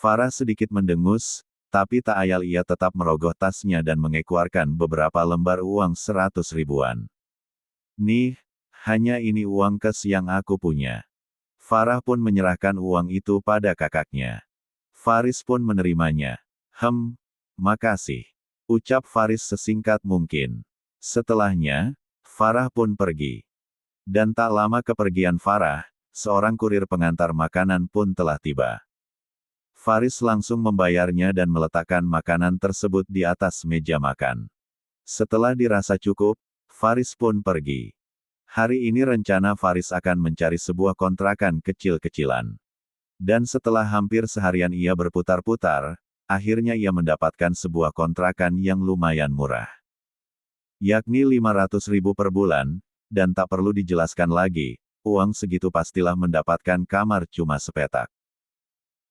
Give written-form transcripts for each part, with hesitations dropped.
Farah sedikit mendengus, tapi tak ayal ia tetap merogoh tasnya dan mengeluarkan beberapa lembar uang 100 ribuan. Nih, hanya ini uang kes yang aku punya. Farah pun menyerahkan uang itu pada kakaknya. Faris pun menerimanya. Makasih. Ucap Faris sesingkat mungkin. Setelahnya, Farah pun pergi. Dan tak lama kepergian Farah, seorang kurir pengantar makanan pun telah tiba. Faris langsung membayarnya dan meletakkan makanan tersebut di atas meja makan. Setelah dirasa cukup, Faris pun pergi. Hari ini rencana Faris akan mencari sebuah kontrakan kecil-kecilan. Dan setelah hampir seharian ia berputar-putar, akhirnya ia mendapatkan sebuah kontrakan yang lumayan murah. Yakni 500 ribu per bulan, dan tak perlu dijelaskan lagi, uang segitu pastilah mendapatkan kamar cuma sepetak.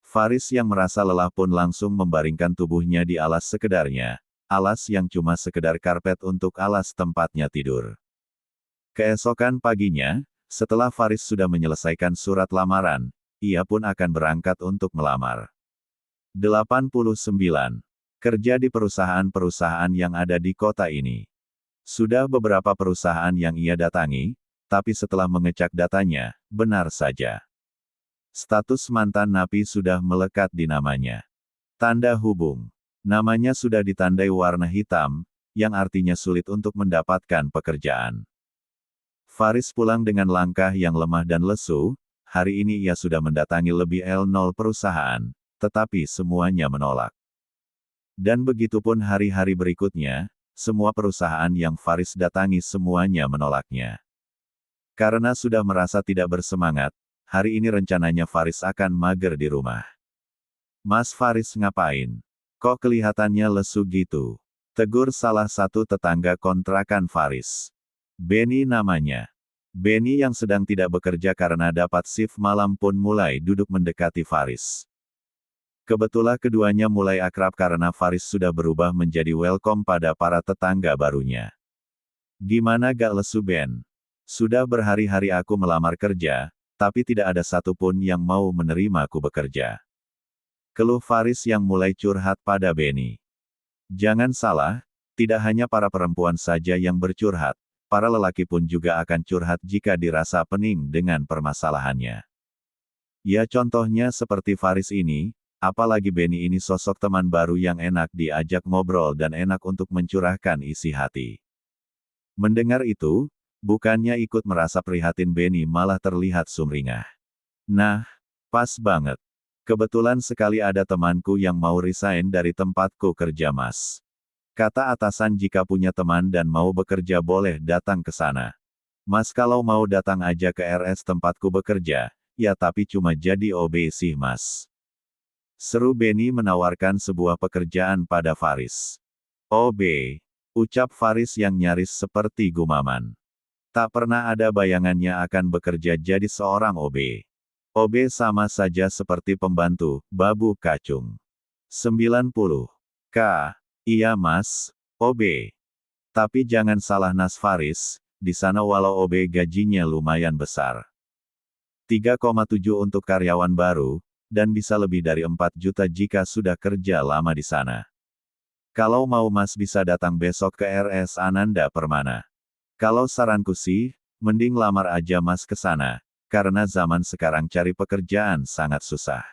Faris yang merasa lelah pun langsung membaringkan tubuhnya di alas sekedarnya, alas yang cuma sekedar karpet untuk alas tempatnya tidur. Keesokan paginya, setelah Faris sudah menyelesaikan surat lamaran, ia pun akan berangkat untuk melamar. 89. Kerja di perusahaan-perusahaan yang ada di kota ini. Sudah beberapa perusahaan yang ia datangi, tapi setelah mengecek datanya, benar saja. Status mantan napi sudah melekat di namanya. Tanda hubung. Namanya sudah ditandai warna hitam, yang artinya sulit untuk mendapatkan pekerjaan. Faris pulang dengan langkah yang lemah dan lesu, hari ini ia sudah mendatangi lebih 0 perusahaan, tetapi semuanya menolak. Dan begitupun hari-hari berikutnya, semua perusahaan yang Faris datangi semuanya menolaknya. Karena sudah merasa tidak bersemangat, hari ini rencananya Faris akan mager di rumah. Mas Faris ngapain? Kok kelihatannya lesu gitu? Tegur salah satu tetangga kontrakan Faris. Benny namanya. Benny yang sedang tidak bekerja karena dapat shift malam pun mulai duduk mendekati Faris. Kebetulan keduanya mulai akrab karena Faris sudah berubah menjadi welcome pada para tetangga barunya. Gimana gak lesu Ben? Sudah berhari-hari aku melamar kerja, tapi tidak ada satupun yang mau menerimaku bekerja. Keluh Faris yang mulai curhat pada Benny. Jangan salah, tidak hanya para perempuan saja yang bercurhat, para lelaki pun juga akan curhat jika dirasa pening dengan permasalahannya. Ya contohnya seperti Faris ini, apalagi Benny ini sosok teman baru yang enak diajak ngobrol dan enak untuk mencurahkan isi hati. Mendengar itu, bukannya ikut merasa prihatin Benny malah terlihat sumringah. Nah, pas banget. Kebetulan sekali ada temanku yang mau resign dari tempatku kerja Mas. Kata atasan jika punya teman dan mau bekerja boleh datang ke sana. Mas kalau mau datang aja ke RS tempatku bekerja, ya tapi cuma jadi OB sih Mas. Seru Benny menawarkan sebuah pekerjaan pada Faris. OB, ucap Faris yang nyaris seperti gumaman. Tak pernah ada bayangannya akan bekerja jadi seorang OB. OB sama saja seperti pembantu, babu kacung. 90. Iya mas, OB. Tapi jangan salah Nas Faris, di sana walau OB gajinya lumayan besar. 3,7 untuk karyawan baru, dan bisa lebih dari 4 juta jika sudah kerja lama di sana. Kalau mau mas bisa datang besok ke RS Ananda Permana. Kalau saranku sih, mending lamar aja mas ke sana, karena zaman sekarang cari pekerjaan sangat susah.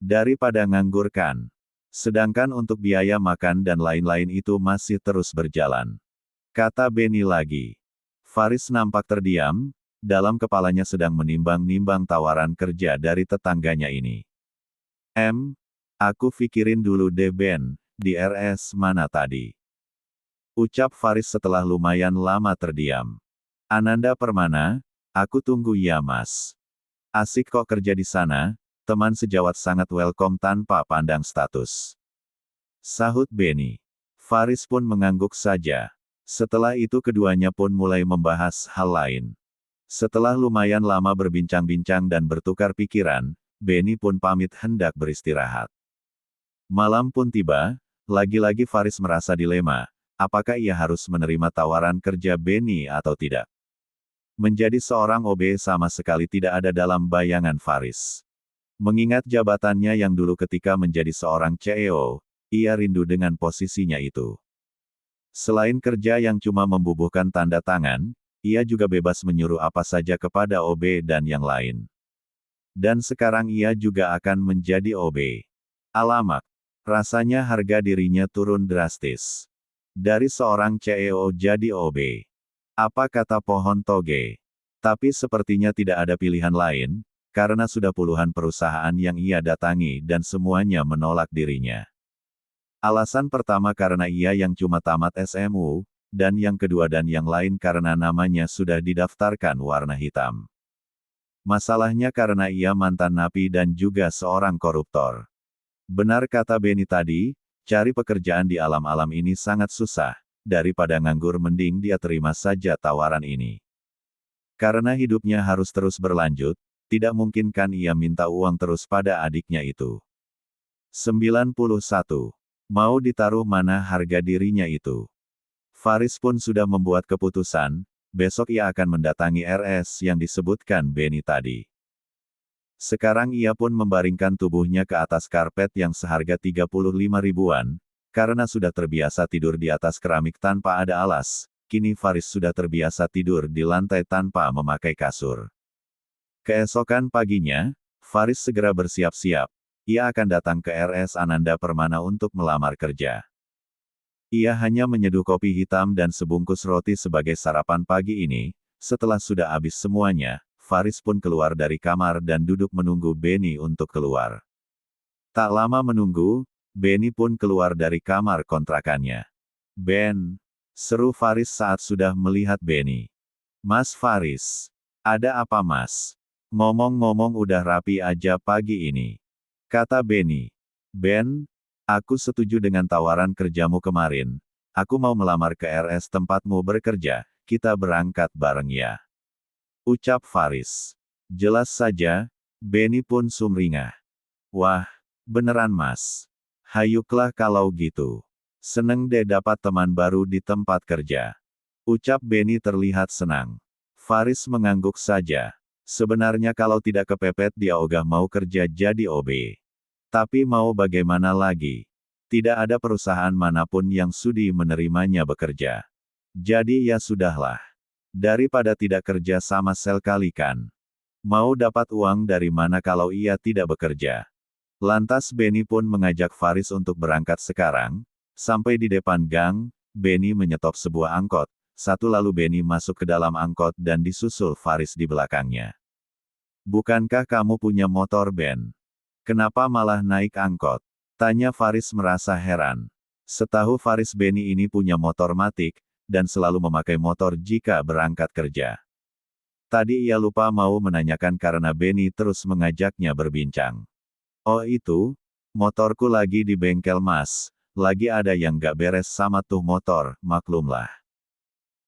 Daripada nganggur kan. Sedangkan untuk biaya makan dan lain-lain itu masih terus berjalan. Kata Benny lagi. Faris nampak terdiam, dalam kepalanya sedang menimbang-nimbang tawaran kerja dari tetangganya ini. Aku pikirin dulu deh Ben, di RS mana tadi? Ucap Faris setelah lumayan lama terdiam. Ananda Permana, aku tunggu ya mas. Asik kok kerja di sana, teman sejawat sangat welcome tanpa pandang status. Sahut Benny. Faris pun mengangguk saja. Setelah itu keduanya pun mulai membahas hal lain. Setelah lumayan lama berbincang-bincang dan bertukar pikiran, Benny pun pamit hendak beristirahat. Malam pun tiba, lagi-lagi Faris merasa dilema, apakah ia harus menerima tawaran kerja Benny atau tidak. Menjadi seorang OB sama sekali tidak ada dalam bayangan Faris. Mengingat jabatannya yang dulu ketika menjadi seorang CEO, ia rindu dengan posisinya itu. Selain kerja yang cuma membubuhkan tanda tangan, ia juga bebas menyuruh apa saja kepada OB dan yang lain. Dan sekarang ia juga akan menjadi OB. Alamak, rasanya harga dirinya turun drastis. Dari seorang CEO jadi OB. Apa kata pohon toge? Tapi sepertinya tidak ada pilihan lain, karena sudah puluhan perusahaan yang ia datangi dan semuanya menolak dirinya. Alasan pertama karena ia yang cuma tamat SMU, dan yang kedua dan yang lain karena namanya sudah didaftarkan warna hitam. Masalahnya karena ia mantan napi dan juga seorang koruptor. Benar kata Benny tadi, cari pekerjaan di alam-alam ini sangat susah, daripada nganggur mending dia terima saja tawaran ini. Karena hidupnya harus terus berlanjut, tidak mungkin kan ia minta uang terus pada adiknya itu. 91. Mau ditaruh mana harga dirinya itu? Faris pun sudah membuat keputusan, besok ia akan mendatangi RS yang disebutkan Benny tadi. Sekarang ia pun membaringkan tubuhnya ke atas karpet yang seharga 35 ribuan, karena sudah terbiasa tidur di atas keramik tanpa ada alas, kini Faris sudah terbiasa tidur di lantai tanpa memakai kasur. Keesokan paginya, Faris segera bersiap-siap. Ia akan datang ke RS Ananda Permana untuk melamar kerja. Ia hanya menyeduh kopi hitam dan sebungkus roti sebagai sarapan pagi ini. Setelah sudah habis semuanya, Faris pun keluar dari kamar dan duduk menunggu Benny untuk keluar. Tak lama menunggu, Benny pun keluar dari kamar kontrakannya. "Ben," seru Faris saat sudah melihat Benny. "Mas Faris, ada apa mas? Ngomong-ngomong udah rapi aja pagi ini," kata Benny. "Ben, aku setuju dengan tawaran kerjamu kemarin. Aku mau melamar ke RS tempatmu bekerja, kita berangkat bareng ya," ucap Faris. Jelas saja, Benny pun sumringah. "Wah, beneran mas? Hayuklah kalau gitu. Seneng deh dapat teman baru di tempat kerja," ucap Benny terlihat senang. Faris mengangguk saja. Sebenarnya kalau tidak kepepet dia ogah mau kerja jadi OB. Tapi mau bagaimana lagi? Tidak ada perusahaan manapun yang sudi menerimanya bekerja. Jadi ya sudahlah. Daripada tidak kerja sama sekali kan. Mau dapat uang dari mana kalau ia tidak bekerja? Lantas Benny pun mengajak Faris untuk berangkat sekarang. Sampai di depan gang, Benny menyetop sebuah angkot. Satu lalu Benny masuk ke dalam angkot dan disusul Faris di belakangnya. "Bukankah kamu punya motor Ben? Kenapa malah naik angkot?" tanya Faris merasa heran. Setahu Faris Benny ini punya motor matic, dan selalu memakai motor jika berangkat kerja. Tadi ia lupa mau menanyakan karena Benny terus mengajaknya berbincang. "Oh itu, motorku lagi di bengkel mas, lagi ada yang gak beres sama tuh motor, maklumlah.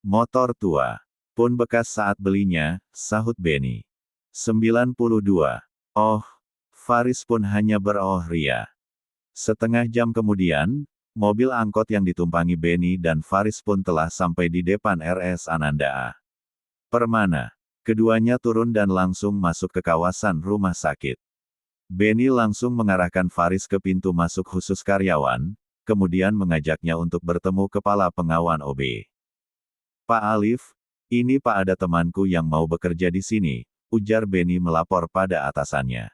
Motor tua. Pun bekas saat belinya," sahut Benny. 92. Oh, Faris pun hanya beroh ria. Setengah jam kemudian, mobil angkot yang ditumpangi Benny dan Faris pun telah sampai di depan RS Ananda Permana. Keduanya turun dan langsung masuk ke kawasan rumah sakit. Benny langsung mengarahkan Faris ke pintu masuk khusus karyawan, kemudian mengajaknya untuk bertemu kepala pengawan OB. "Pak Alif, ini Pak ada temanku yang mau bekerja di sini," ujar Benny melapor pada atasannya.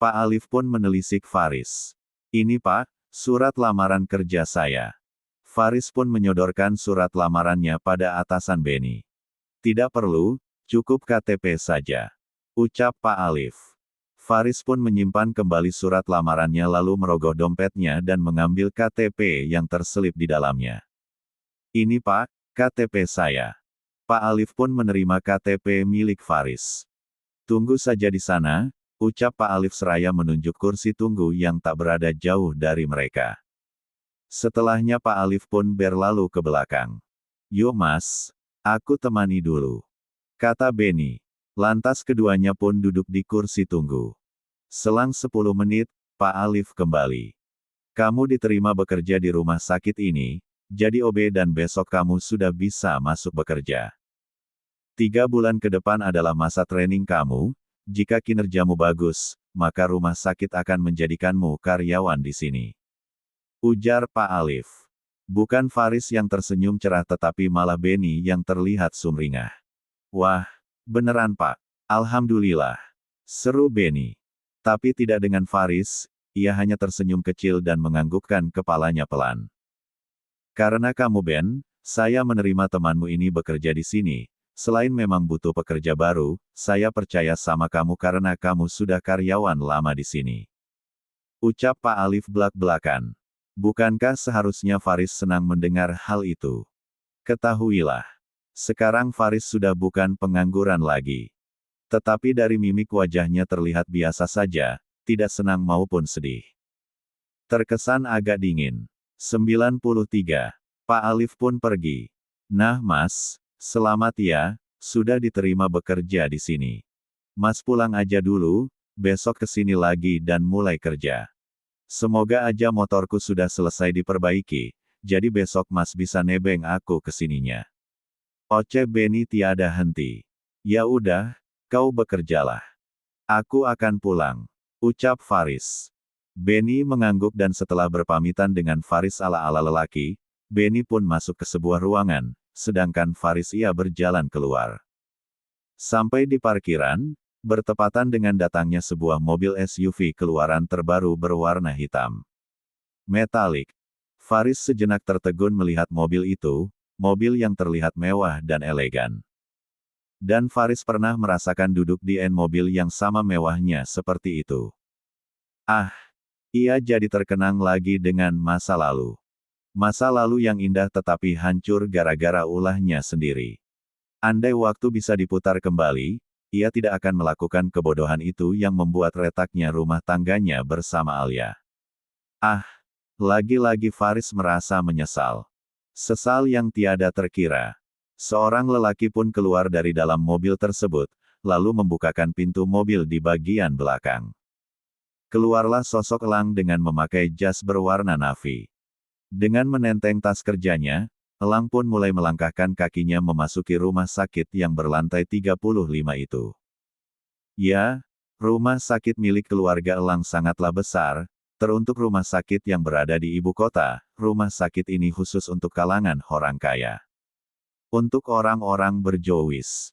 Pak Alif pun menelisik Faris. "Ini Pak, surat lamaran kerja saya." Faris pun menyodorkan surat lamarannya pada atasan Benny. "Tidak perlu, cukup KTP saja," ucap Pak Alif. Faris pun menyimpan kembali surat lamarannya lalu merogoh dompetnya dan mengambil KTP yang terselip di dalamnya. "Ini Pak, KTP saya." Pak Alif pun menerima KTP milik Faris. "Tunggu saja di sana," ucap Pak Alif seraya menunjuk kursi tunggu yang tak berada jauh dari mereka. Setelahnya Pak Alif pun berlalu ke belakang. "Yuk mas, aku temani dulu," kata Benny. Lantas keduanya pun duduk di kursi tunggu. Selang 10 menit, Pak Alif kembali. "Kamu diterima bekerja di rumah sakit ini, jadi OB dan besok kamu sudah bisa masuk bekerja. 3 bulan ke depan adalah masa training kamu, jika kinerjamu bagus, maka rumah sakit akan menjadikanmu karyawan di sini. Ujar Pak Alif. Bukan Faris yang tersenyum cerah tetapi malah Benny yang terlihat sumringah. Wah, beneran Pak. Alhamdulillah. Seru Benny. Tapi tidak dengan Faris, ia hanya tersenyum kecil dan menganggukkan kepalanya pelan. Karena kamu Ben, saya menerima temanmu ini bekerja di sini. Selain memang butuh pekerja baru, saya percaya sama kamu karena kamu sudah karyawan lama di sini. Ucap Pak Alif belak-belakan. Bukankah seharusnya Faris senang mendengar hal itu? Ketahuilah. Sekarang Faris sudah bukan pengangguran lagi. Tetapi dari mimik wajahnya terlihat biasa saja, tidak senang maupun sedih. Terkesan agak dingin. 93. Pak Alif pun pergi. Nah Mas, selamat ya, sudah diterima bekerja di sini. Mas pulang aja dulu, besok kesini lagi dan mulai kerja. Semoga aja motorku sudah selesai diperbaiki, jadi besok Mas bisa nebeng aku kesininya. Oceh Benny tiada henti. Ya udah, kau bekerjalah. Aku akan pulang. Ucap Faris. Benny mengangguk dan setelah berpamitan dengan Faris ala-ala lelaki, Benny pun masuk ke sebuah ruangan, sedangkan Faris ia berjalan keluar. Sampai di parkiran, bertepatan dengan datangnya sebuah mobil SUV keluaran terbaru berwarna hitam. Metalik. Faris sejenak tertegun melihat mobil itu, mobil yang terlihat mewah dan elegan. Dan Faris pernah merasakan duduk di mobil yang sama mewahnya seperti itu. Ah, ia jadi terkenang lagi dengan masa lalu. Masa lalu yang indah tetapi hancur gara-gara ulahnya sendiri. Andai waktu bisa diputar kembali, ia tidak akan melakukan kebodohan itu yang membuat retaknya rumah tangganya bersama Alia. Ah, lagi-lagi Faris merasa menyesal. Sesal yang tiada terkira. Seorang lelaki pun keluar dari dalam mobil tersebut, lalu membukakan pintu mobil di bagian belakang. Keluarlah sosok Elang dengan memakai jas berwarna navy. Dengan menenteng tas kerjanya, Elang pun mulai melangkahkan kakinya memasuki rumah sakit yang berlantai 35 itu. Ya, rumah sakit milik keluarga Elang sangatlah besar, teruntuk rumah sakit yang berada di ibu kota, rumah sakit ini khusus untuk kalangan orang kaya. Untuk orang-orang berjowis.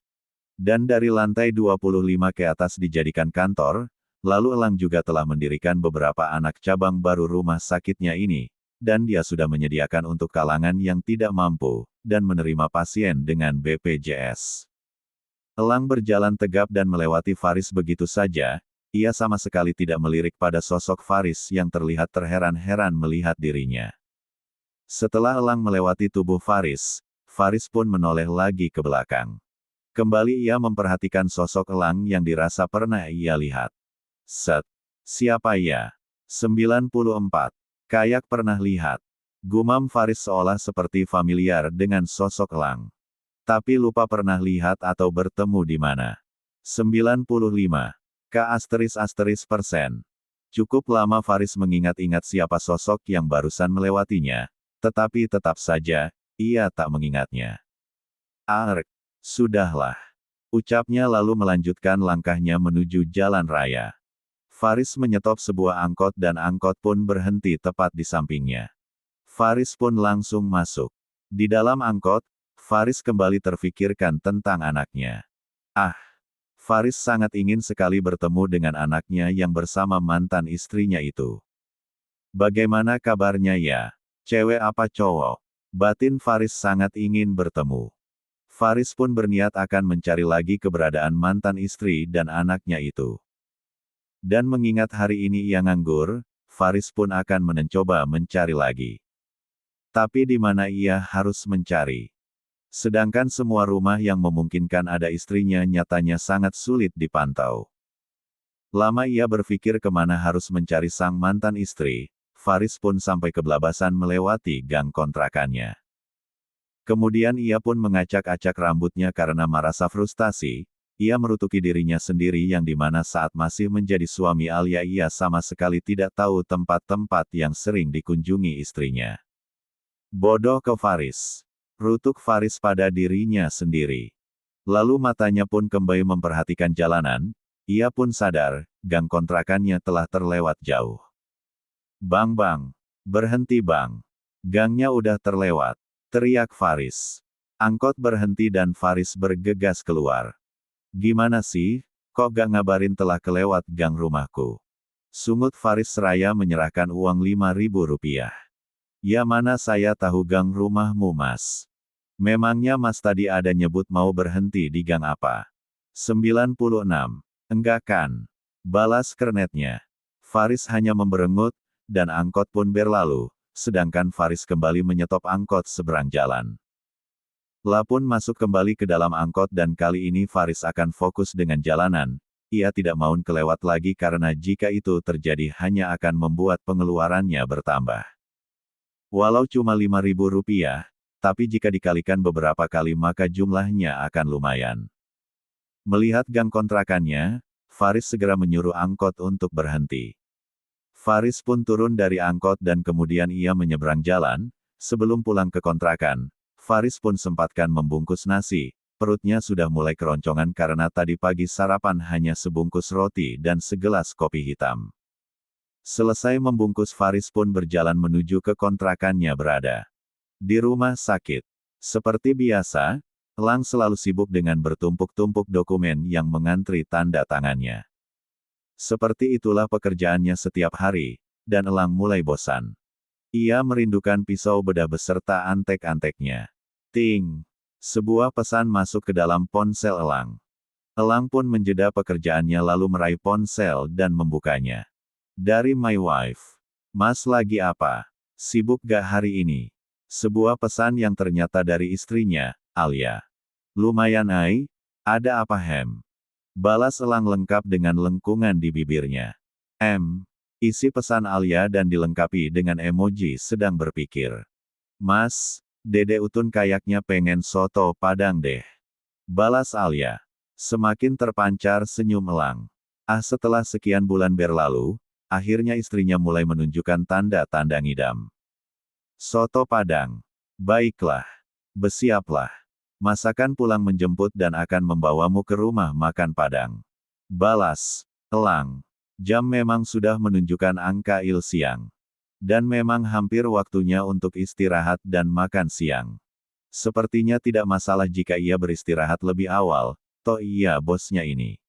Dan dari lantai 25 ke atas dijadikan kantor, lalu Elang juga telah mendirikan beberapa anak cabang baru rumah sakitnya ini, dan dia sudah menyediakan untuk kalangan yang tidak mampu, dan menerima pasien dengan BPJS. Elang berjalan tegap dan melewati Faris begitu saja, ia sama sekali tidak melirik pada sosok Faris yang terlihat terheran-heran melihat dirinya. Setelah Elang melewati tubuh Faris, Faris pun menoleh lagi ke belakang. Kembali ia memperhatikan sosok Elang yang dirasa pernah ia lihat. Set. Siapa ia? 94. Kayak pernah lihat. Gumam Faris seolah seperti familiar dengan sosok Elang. Tapi lupa pernah lihat atau bertemu di mana. 95. K**%. Cukup lama Faris mengingat-ingat siapa sosok yang barusan melewatinya, tetapi tetap saja, ia tak mengingatnya. Ark, sudahlah. Ucapnya lalu melanjutkan langkahnya menuju jalan raya. Faris menyetop sebuah angkot dan angkot pun berhenti tepat di sampingnya. Faris pun langsung masuk. Di dalam angkot, Faris kembali terfikirkan tentang anaknya. Ah, Faris sangat ingin sekali bertemu dengan anaknya yang bersama mantan istrinya itu. Bagaimana kabarnya ya? Cewek apa cowok? Batin Faris sangat ingin bertemu. Faris pun berniat akan mencari lagi keberadaan mantan istri dan anaknya itu. Dan mengingat hari ini ia nganggur, Faris pun akan mencoba mencari lagi. Tapi di mana ia harus mencari? Sedangkan semua rumah yang memungkinkan ada istrinya nyatanya sangat sulit dipantau. Lama ia berpikir kemana harus mencari sang mantan istri, Faris pun sampai kebelabasan melewati gang kontrakannya. Kemudian ia pun mengacak-acak rambutnya karena merasa frustasi, ia merutuki dirinya sendiri yang dimana saat masih menjadi suami Alia ia sama sekali tidak tahu tempat-tempat yang sering dikunjungi istrinya. Bodoh ke Faris. Rutuk Faris pada dirinya sendiri. Lalu matanya pun kembali memperhatikan jalanan, ia pun sadar, gang kontrakannya telah terlewat jauh. Bang bang, berhenti bang. Gangnya udah terlewat, teriak Faris. Angkot berhenti dan Faris bergegas keluar. Gimana sih, kok gak ngabarin telah kelewat gang rumahku? Sungut Faris seraya menyerahkan uang Rp5.000. Ya mana saya tahu gang rumahmu mas. Memangnya mas tadi ada nyebut mau berhenti di gang apa? 96. Enggak kan? Balas kernetnya. Faris hanya memberengut, dan angkot pun berlalu, sedangkan Faris kembali menyetop angkot seberang jalan. Lapun masuk kembali ke dalam angkot dan kali ini Faris akan fokus dengan jalanan. Ia tidak mau kelewat lagi karena jika itu terjadi hanya akan membuat pengeluarannya bertambah. Walau cuma Rp5.000, tapi jika dikalikan beberapa kali maka jumlahnya akan lumayan. Melihat gang kontrakannya, Faris segera menyuruh angkot untuk berhenti. Faris pun turun dari angkot dan kemudian ia menyeberang jalan. Sebelum pulang ke kontrakan, Faris pun sempatkan membungkus nasi. Perutnya sudah mulai keroncongan karena tadi pagi sarapan hanya sebungkus roti dan segelas kopi hitam. Selesai membungkus Faris pun berjalan menuju ke kontrakannya berada di rumah sakit. Seperti biasa, Elang selalu sibuk dengan bertumpuk-tumpuk dokumen yang mengantri tanda tangannya. Seperti itulah pekerjaannya setiap hari, dan Elang mulai bosan. Ia merindukan pisau bedah beserta antek-anteknya. Ting! Sebuah pesan masuk ke dalam ponsel Elang. Elang pun menjeda pekerjaannya lalu meraih ponsel dan membukanya. Dari My Wife. Mas lagi apa? Sibuk gak hari ini? Sebuah pesan yang ternyata dari istrinya, Alia. Lumayan ai, ada apa hem? Balas Elang lengkap dengan lengkungan di bibirnya. Isi pesan Alia dan dilengkapi dengan emoji sedang berpikir. Mas, Dede Utun kayaknya pengen soto Padang deh. Balas Alia. Semakin terpancar senyum Elang. Setelah sekian bulan berlalu, akhirnya istrinya mulai menunjukkan tanda-tanda ngidam. Soto Padang. Baiklah. Bersiaplah. Masakan pulang menjemput dan akan membawamu ke rumah makan Padang. Balas Elang. Jam memang sudah menunjukkan angka il siang. Dan memang hampir waktunya untuk istirahat dan makan siang. Sepertinya tidak masalah jika ia beristirahat lebih awal, toh ia bosnya ini.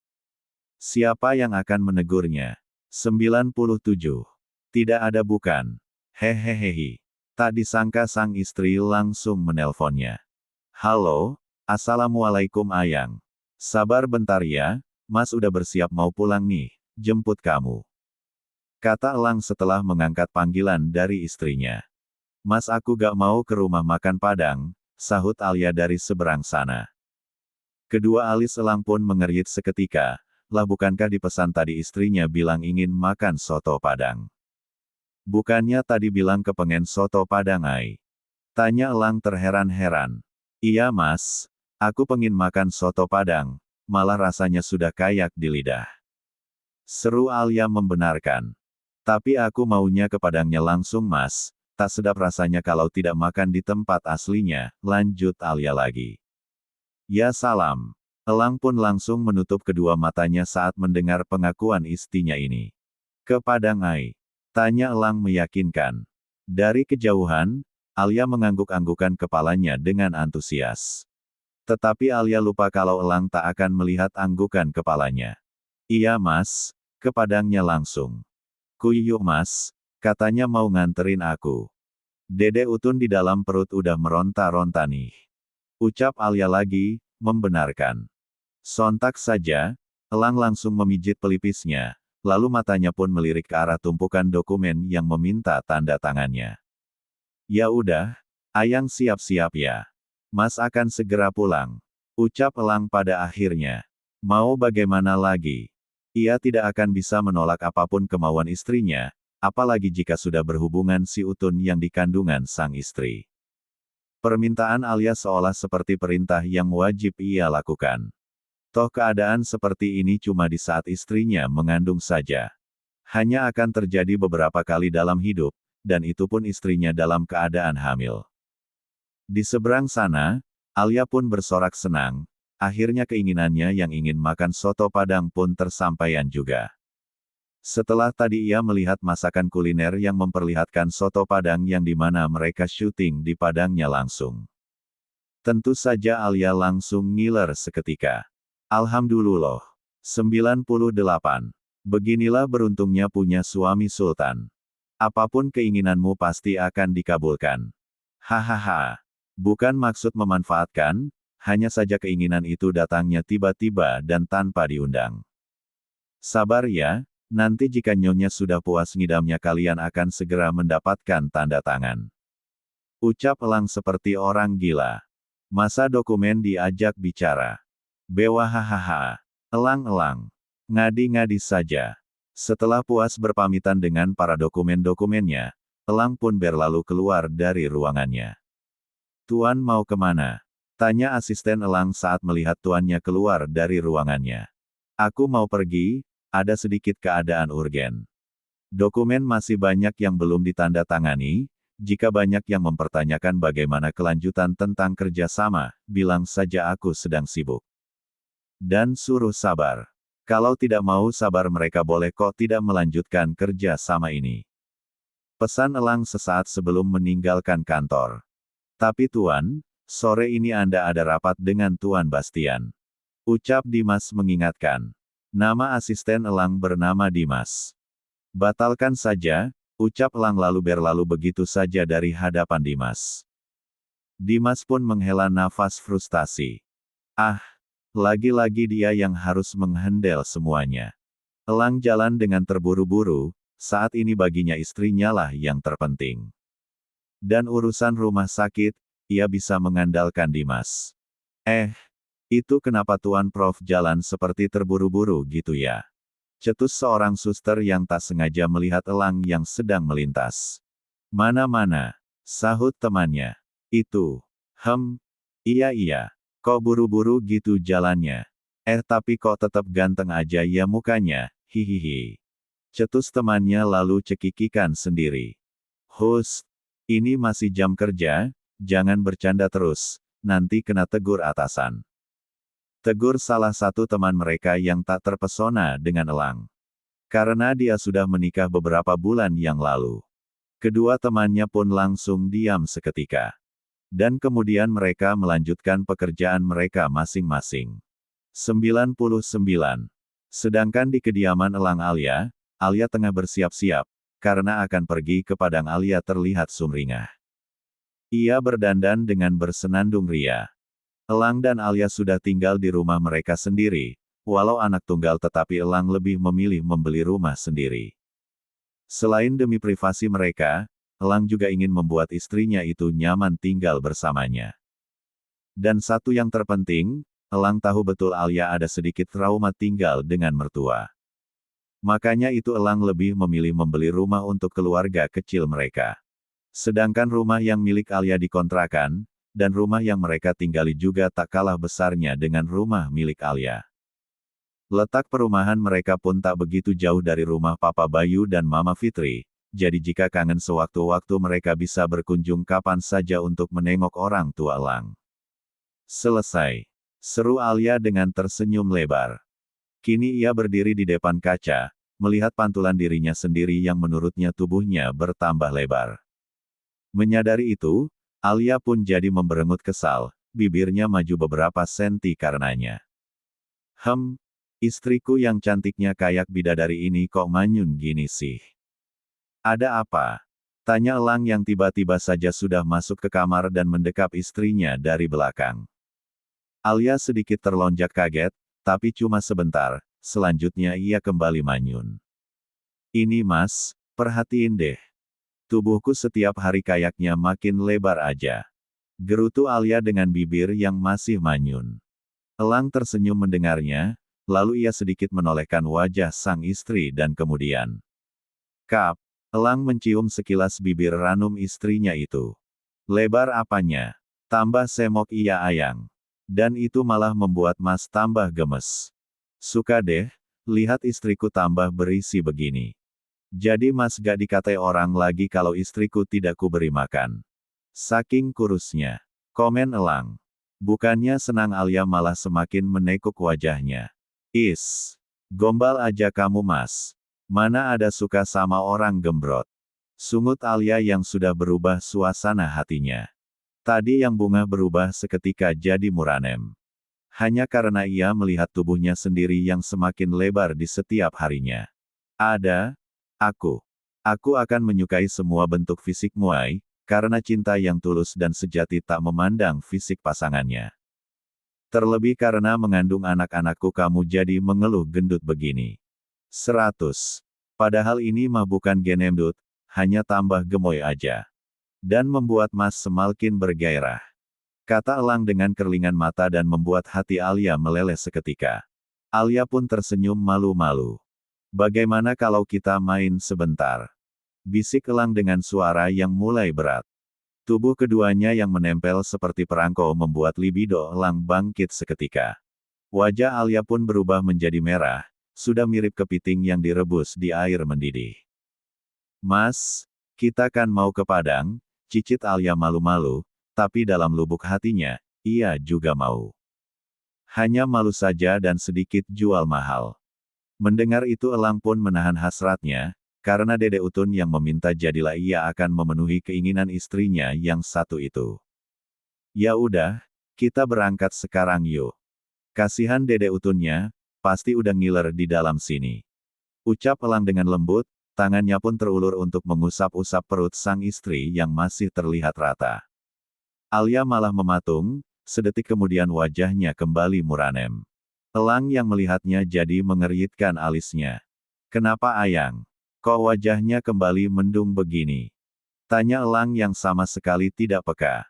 Siapa yang akan menegurnya? 97. Tidak ada bukan. Hehehehi. Tak disangka sang istri langsung menelponnya. Halo, Assalamualaikum Ayang. Sabar bentar ya, Mas udah bersiap mau pulang nih, jemput kamu. Kata Elang setelah mengangkat panggilan dari istrinya. Mas aku gak mau ke rumah makan Padang, sahut Alia dari seberang sana. Kedua alis Elang pun mengerit seketika, lah bukankah dipesan tadi istrinya bilang ingin makan soto Padang. Bukannya tadi bilang kepengen soto Padang ai? Tanya Elang terheran-heran. Iya mas, aku pengen makan soto Padang, malah rasanya sudah kayak di lidah. Seru Alia membenarkan. Tapi aku maunya ke Padangnya langsung mas, tak sedap rasanya kalau tidak makan di tempat aslinya, lanjut Alia lagi. Ya salam. Elang pun langsung menutup kedua matanya saat mendengar pengakuan istrinya ini. Ke Padang ai? Tanya Elang meyakinkan. Dari kejauhan, Alia mengangguk-anggukan kepalanya dengan antusias. Tetapi Alia lupa kalau Elang tak akan melihat anggukan kepalanya. Iya mas, ke Padangnya langsung. Kuyuk mas, katanya mau nganterin aku. Dede Utun di dalam perut udah meronta-ronta nih. Ucap Alia lagi, membenarkan. Sontak saja, Elang langsung memijit pelipisnya, lalu matanya pun melirik ke arah tumpukan dokumen yang meminta tanda tangannya. Ya udah, Ayang siap-siap ya. Mas akan segera pulang. Ucap Elang pada akhirnya. Mau bagaimana lagi? Ia tidak akan bisa menolak apapun kemauan istrinya, apalagi jika sudah berhubungan si Utun yang dikandungan sang istri. Permintaan Alia seolah seperti perintah yang wajib ia lakukan. Toh keadaan seperti ini cuma di saat istrinya mengandung saja. Hanya akan terjadi beberapa kali dalam hidup, dan itu pun istrinya dalam keadaan hamil. Di seberang sana, Alia pun bersorak senang, akhirnya keinginannya yang ingin makan soto Padang pun tersampaikan juga. Setelah tadi ia melihat masakan kuliner yang memperlihatkan soto Padang yang dimana mereka syuting di Padangnya langsung. Tentu saja Alia langsung ngiler seketika. Alhamdulillah. 98. Beginilah beruntungnya punya suami sultan. Apapun keinginanmu pasti akan dikabulkan. Hahaha. Bukan maksud memanfaatkan, hanya saja keinginan itu datangnya tiba-tiba dan tanpa diundang. Sabar ya. Nanti jika nyonya sudah puas ngidamnya kalian akan segera mendapatkan tanda tangan. Ucap Elang seperti orang gila. Masa dokumen diajak bicara. Bewahahaha. Elang-elang. Ngadi-ngadi saja. Setelah puas berpamitan dengan para dokumen-dokumennya, Elang pun berlalu keluar dari ruangannya. Tuan mau kemana? Tanya asisten Elang saat melihat tuannya keluar dari ruangannya. Aku mau pergi. Ada sedikit keadaan urgen. Dokumen masih banyak yang belum ditandatangani, jika banyak yang mempertanyakan bagaimana kelanjutan tentang kerjasama, bilang saja aku sedang sibuk. Dan suruh sabar. Kalau tidak mau sabar mereka boleh kok tidak melanjutkan kerja sama ini. Pesan Elang sesaat sebelum meninggalkan kantor. Tapi Tuan, sore ini Anda ada rapat dengan Tuan Bastian. Ucap Dimas mengingatkan. Nama asisten Elang bernama Dimas. Batalkan saja, ucap Elang lalu berlalu begitu saja dari hadapan Dimas. Dimas pun menghela nafas frustasi. Ah, lagi-lagi dia yang harus menghandle semuanya. Elang jalan dengan terburu-buru, saat ini baginya istrinya lah yang terpenting. Dan urusan rumah sakit, ia bisa mengandalkan Dimas. Itu kenapa Tuan Prof jalan seperti terburu-buru gitu ya? Cetus seorang suster yang tak sengaja melihat Elang yang sedang melintas. Mana-mana, sahut temannya. Itu. Iya. Kok buru-buru gitu jalannya? Tapi kok tetap ganteng aja ya mukanya, hihihi. Cetus temannya lalu cekikikan sendiri. Hus, ini masih jam kerja, jangan bercanda terus, nanti kena tegur atasan. Tegur salah satu teman mereka yang tak terpesona dengan Elang. Karena dia sudah menikah beberapa bulan yang lalu. Kedua temannya pun langsung diam seketika. Dan kemudian mereka melanjutkan pekerjaan mereka masing-masing. 99. Sedangkan di kediaman Elang Alia tengah bersiap-siap, karena akan pergi ke Padang. Alia terlihat sumringah. Ia berdandan dengan bersenandung ria. Elang dan Alia sudah tinggal di rumah mereka sendiri, walau anak tunggal tetapi Elang lebih memilih membeli rumah sendiri. Selain demi privasi mereka, Elang juga ingin membuat istrinya itu nyaman tinggal bersamanya. Dan satu yang terpenting, Elang tahu betul Alia ada sedikit trauma tinggal dengan mertua. Makanya itu Elang lebih memilih membeli rumah untuk keluarga kecil mereka. Sedangkan rumah yang milik Alia dikontrakan, dan rumah yang mereka tinggali juga tak kalah besarnya dengan rumah milik Alia. Letak perumahan mereka pun tak begitu jauh dari rumah Papa Bayu dan Mama Fitri, jadi jika kangen sewaktu-waktu mereka bisa berkunjung kapan saja untuk menengok orang tua Elang. Selesai. Seru Alia dengan tersenyum lebar. Kini ia berdiri di depan kaca, melihat pantulan dirinya sendiri yang menurutnya tubuhnya bertambah lebar. Menyadari itu, Alia pun jadi memberengut kesal, bibirnya maju beberapa senti karenanya. Istriku yang cantiknya kayak bidadari ini kok manyun gini sih? Ada apa? Tanya Elang yang tiba-tiba saja sudah masuk ke kamar dan mendekap istrinya dari belakang. Alia sedikit terlonjak kaget, tapi cuma sebentar, selanjutnya ia kembali manyun. Ini Mas, perhatiin deh. Tubuhku setiap hari kayaknya makin lebar aja. Gerutu Alia dengan bibir yang masih manyun. Elang tersenyum mendengarnya, lalu ia sedikit menolehkan wajah sang istri dan kemudian. Kap, Elang mencium sekilas bibir ranum istrinya itu. Lebar apanya? Tambah semok iya ayang. Dan itu malah membuat Mas tambah gemes. Suka deh, lihat istriku tambah berisi begini. Jadi Mas gak dikatai orang lagi kalau istriku tidak kuberi makan. Saking kurusnya. Komen Elang. Bukannya senang Alia malah semakin menekuk wajahnya. Gombal aja kamu Mas. Mana ada suka sama orang gembrot. Sungut Alia yang sudah berubah suasana hatinya. Tadi yang bunga berubah seketika jadi muranem. Hanya karena ia melihat tubuhnya sendiri yang semakin lebar di setiap harinya. Aku. Aku akan menyukai semua bentuk fisik Muai, karena cinta yang tulus dan sejati tak memandang fisik pasangannya. Terlebih karena mengandung anak-anakku kamu jadi mengeluh gendut begini. 100. Padahal ini mah bukan genemdut, hanya tambah gemoy aja. Dan membuat Mas semakin bergairah. Kata Elang dengan kerlingan mata dan membuat hati Alia meleleh seketika. Alia pun tersenyum malu-malu. Bagaimana kalau kita main sebentar? Bisik Elang dengan suara yang mulai berat. Tubuh keduanya yang menempel seperti perangko membuat libido Elang bangkit seketika. Wajah Alia pun berubah menjadi merah, sudah mirip kepiting yang direbus di air mendidih. Mas, kita kan mau ke Padang, cicit Alia malu-malu, tapi dalam lubuk hatinya, ia juga mau. Hanya malu saja dan sedikit jual mahal. Mendengar itu Elang pun menahan hasratnya, karena Dede Utun yang meminta jadilah ia akan memenuhi keinginan istrinya yang satu itu. Ya udah, kita berangkat sekarang yuk. Kasihan Dede Utunnya, pasti udah ngiler di dalam sini. Ucap Elang dengan lembut, tangannya pun terulur untuk mengusap-usap perut sang istri yang masih terlihat rata. Alia malah mematung, sedetik kemudian wajahnya kembali muranem. Elang yang melihatnya jadi mengeritkan alisnya. Kenapa Ayang? Kok wajahnya kembali mendung begini? Tanya Elang yang sama sekali tidak peka.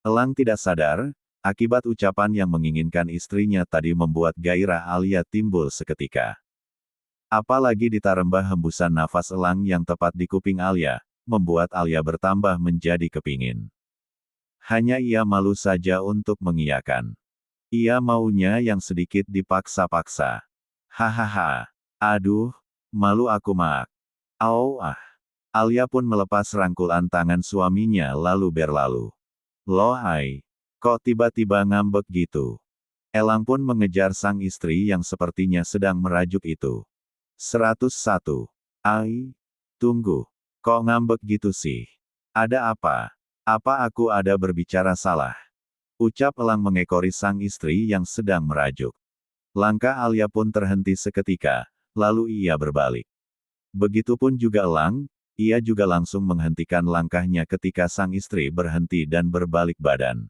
Elang tidak sadar, akibat ucapan yang menginginkan istrinya tadi membuat gairah Alia timbul seketika. Apalagi ditarembah hembusan nafas Elang yang tepat di kuping Alia, membuat Alia bertambah menjadi kepingin. Hanya ia malu saja untuk mengiyakan. Ia maunya yang sedikit dipaksa-paksa. Hahaha. Aduh, malu aku mak. Au ah. Alia pun melepas rangkulan tangan suaminya lalu berlalu. Loh ai. Kok tiba-tiba ngambek gitu? Elang pun mengejar sang istri yang sepertinya sedang merajuk itu. 101. Ai. Tunggu. Kok ngambek gitu sih? Ada apa? Apa aku ada berbicara salah? Ucap Elang mengekori sang istri yang sedang merajuk. Langkah Alia pun terhenti seketika, lalu ia berbalik. Begitupun juga Elang, ia juga langsung menghentikan langkahnya ketika sang istri berhenti dan berbalik badan.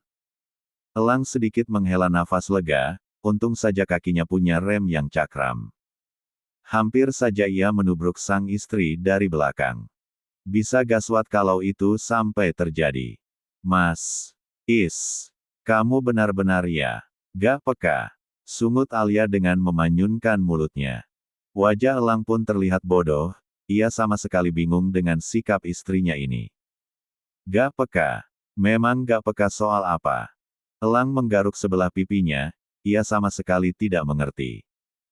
Elang sedikit menghela nafas lega, untung saja kakinya punya rem yang cakram. Hampir saja ia menubruk sang istri dari belakang. Bisa gaswat kalau itu sampai terjadi. Mas. Kamu benar-benar ya. Gak peka. Sungut Alia dengan memanyunkan mulutnya. Wajah Elang pun terlihat bodoh, ia sama sekali bingung dengan sikap istrinya ini. Gak peka. Memang gak peka soal apa? Elang menggaruk sebelah pipinya, ia sama sekali tidak mengerti.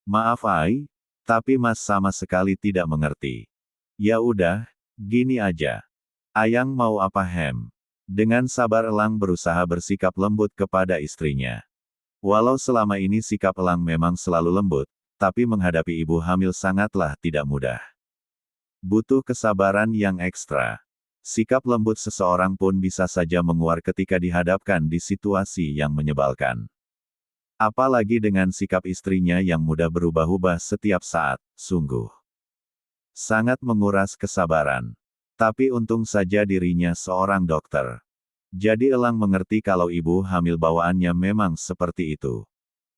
Maaf Ai, tapi Mas sama sekali tidak mengerti. Ya udah, gini aja. Ayang mau apa hem? Dengan sabar Elang berusaha bersikap lembut kepada istrinya. Walau selama ini sikap Elang memang selalu lembut, tapi menghadapi ibu hamil sangatlah tidak mudah. Butuh kesabaran yang ekstra. Sikap lembut seseorang pun bisa saja menguar ketika dihadapkan di situasi yang menyebalkan. Apalagi dengan sikap istrinya yang mudah berubah-ubah setiap saat, sungguh sangat menguras kesabaran. Tapi untung saja dirinya seorang dokter. Jadi Elang mengerti kalau ibu hamil bawaannya memang seperti itu.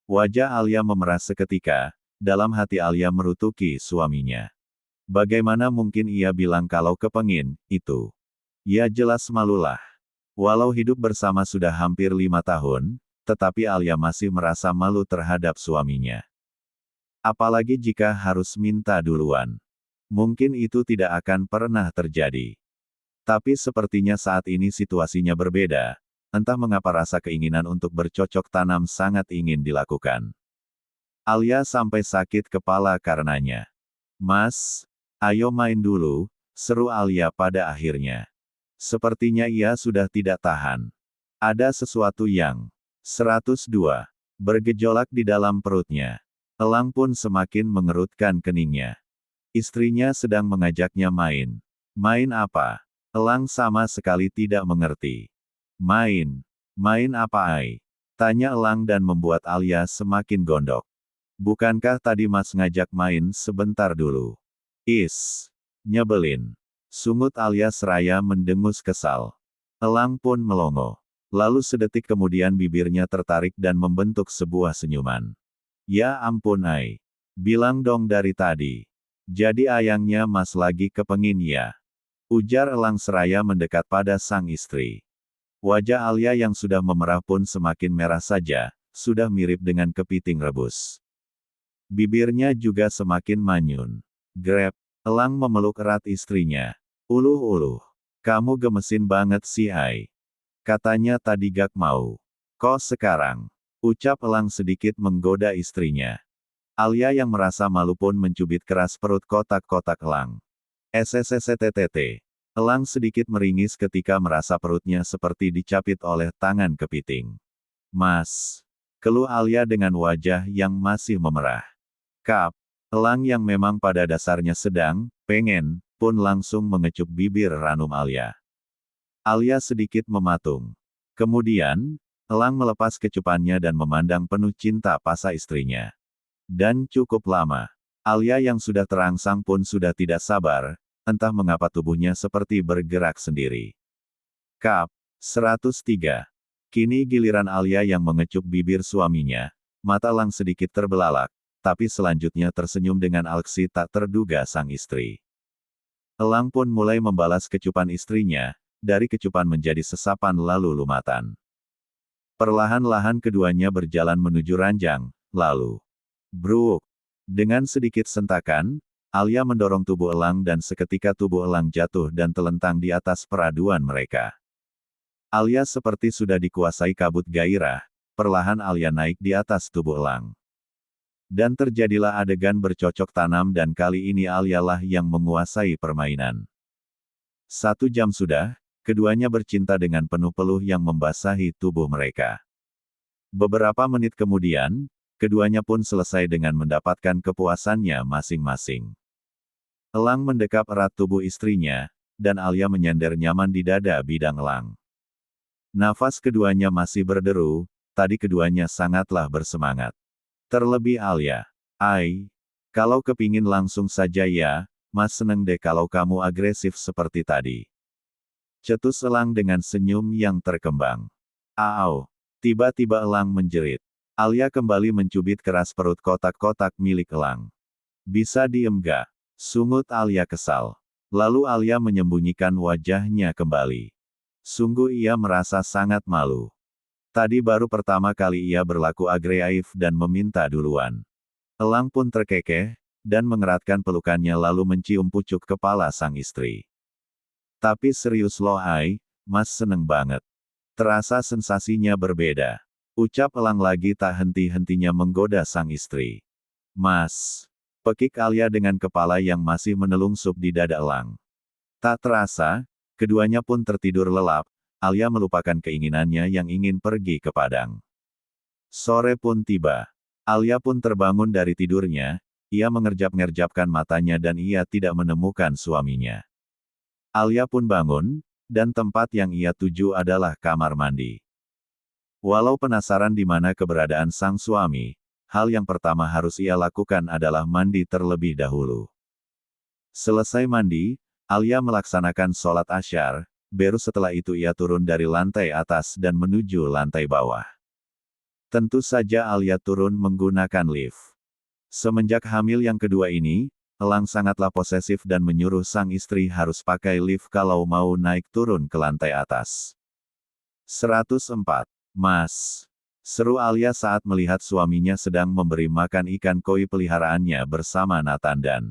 Wajah Alia memerah seketika, dalam hati Alia merutuki suaminya. Bagaimana mungkin ia bilang kalau kepengin, itu? Ya jelas malulah. Walau hidup bersama sudah hampir 5 tahun, tetapi Alia masih merasa malu terhadap suaminya. Apalagi jika harus minta duluan. Mungkin itu tidak akan pernah terjadi. Tapi sepertinya saat ini situasinya berbeda, entah mengapa rasa keinginan untuk bercocok tanam sangat ingin dilakukan. Alia sampai sakit kepala karenanya. Mas, ayo main dulu, seru Alia pada akhirnya. Sepertinya ia sudah tidak tahan. Ada sesuatu yang 102 bergejolak di dalam perutnya. Elang pun semakin mengerutkan keningnya. Istrinya sedang mengajaknya main. Main apa? Elang sama sekali tidak mengerti. Main. Main apa ai? Tanya Elang dan membuat Alia semakin gondok. Bukankah tadi Mas ngajak main sebentar dulu? Is. Nyebelin. Sungut Alia seraya mendengus kesal. Elang pun melongo. Lalu sedetik kemudian bibirnya tertarik dan membentuk sebuah senyuman. Ya ampun ai. Bilang dong dari tadi. Jadi ayangnya Mas lagi kepengin ya? Ujar Elang seraya mendekat pada sang istri. Wajah Alia yang sudah memerah pun semakin merah saja, sudah mirip dengan kepiting rebus. Bibirnya juga semakin manyun. Grab, Elang memeluk erat istrinya. Uluh, kamu gemesin banget sih ai. Katanya tadi gak mau. Kok sekarang? Ucap Elang sedikit menggoda istrinya. Alia yang merasa malu pun mencubit keras perut kotak-kotak Elang. SSSTTT. Elang sedikit meringis ketika merasa perutnya seperti dicapit oleh tangan kepiting. Mas. Keluh Alia dengan wajah yang masih memerah. Kap. Elang yang memang pada dasarnya sedang, pengen, pun langsung mengecup bibir ranum Alia. Alia sedikit mematung. Kemudian, Elang melepas kecupannya dan memandang penuh cinta pasa istrinya. Dan cukup lama. Alia yang sudah terangsang pun sudah tidak sabar, entah mengapa tubuhnya seperti bergerak sendiri. Kap. 103. Kini giliran Alia yang mengecup bibir suaminya. Mata Elang sedikit terbelalak, tapi selanjutnya tersenyum dengan aksi tak terduga sang istri. Elang pun mulai membalas kecupan istrinya, dari kecupan menjadi sesapan lalu lumatan. Perlahan-lahan keduanya berjalan menuju ranjang, lalu bruk. Dengan sedikit sentakan, Alia mendorong tubuh Elang dan seketika tubuh Elang jatuh dan telentang di atas peraduan mereka. Alia seperti sudah dikuasai kabut gairah, perlahan Alia naik di atas tubuh Elang. Dan terjadilah adegan bercocok tanam dan kali ini Alia lah yang menguasai permainan. 1 jam sudah, keduanya bercinta dengan penuh peluh yang membasahi tubuh mereka. Beberapa menit kemudian, keduanya pun selesai dengan mendapatkan kepuasannya masing-masing. Elang mendekap erat tubuh istrinya, dan Alia menyender nyaman di dada bidang Elang. Nafas keduanya masih berderu, tadi keduanya sangatlah bersemangat. Terlebih Alia. Ai, kalau kepingin langsung saja ya, Mas seneng deh kalau kamu agresif seperti tadi. Cetus Elang dengan senyum yang terkembang. Au, tiba-tiba Elang menjerit. Alia kembali mencubit keras perut kotak-kotak milik Elang. Bisa diem gak? Sungut Alia kesal. Lalu Alia menyembunyikan wajahnya kembali. Sungguh ia merasa sangat malu. Tadi baru pertama kali ia berlaku agresif dan meminta duluan. Elang pun terkekeh, dan mengeratkan pelukannya lalu mencium pucuk kepala sang istri. Tapi serius loh ai, Mas seneng banget. Terasa sensasinya berbeda. Ucap Elang lagi tak henti-hentinya menggoda sang istri. Mas. Pekik Alia dengan kepala yang masih menelungsup di dada Elang. Tak terasa, keduanya pun tertidur lelap, Alia melupakan keinginannya yang ingin pergi ke padang. Sore pun tiba. Alia pun terbangun dari tidurnya, ia mengerjap-ngerjapkan matanya dan ia tidak menemukan suaminya. Alia pun bangun, dan tempat yang ia tuju adalah kamar mandi. Walau penasaran di mana keberadaan sang suami, hal yang pertama harus ia lakukan adalah mandi terlebih dahulu. Selesai mandi, Alia melaksanakan sholat asyar, baru setelah itu ia turun dari lantai atas dan menuju lantai bawah. Tentu saja Alia turun menggunakan lift. Semenjak hamil yang kedua ini, Elang sangatlah posesif dan menyuruh sang istri harus pakai lift kalau mau naik turun ke lantai atas. 104. Mas. Seru Alia saat melihat suaminya sedang memberi makan ikan koi peliharaannya bersama Nathan dan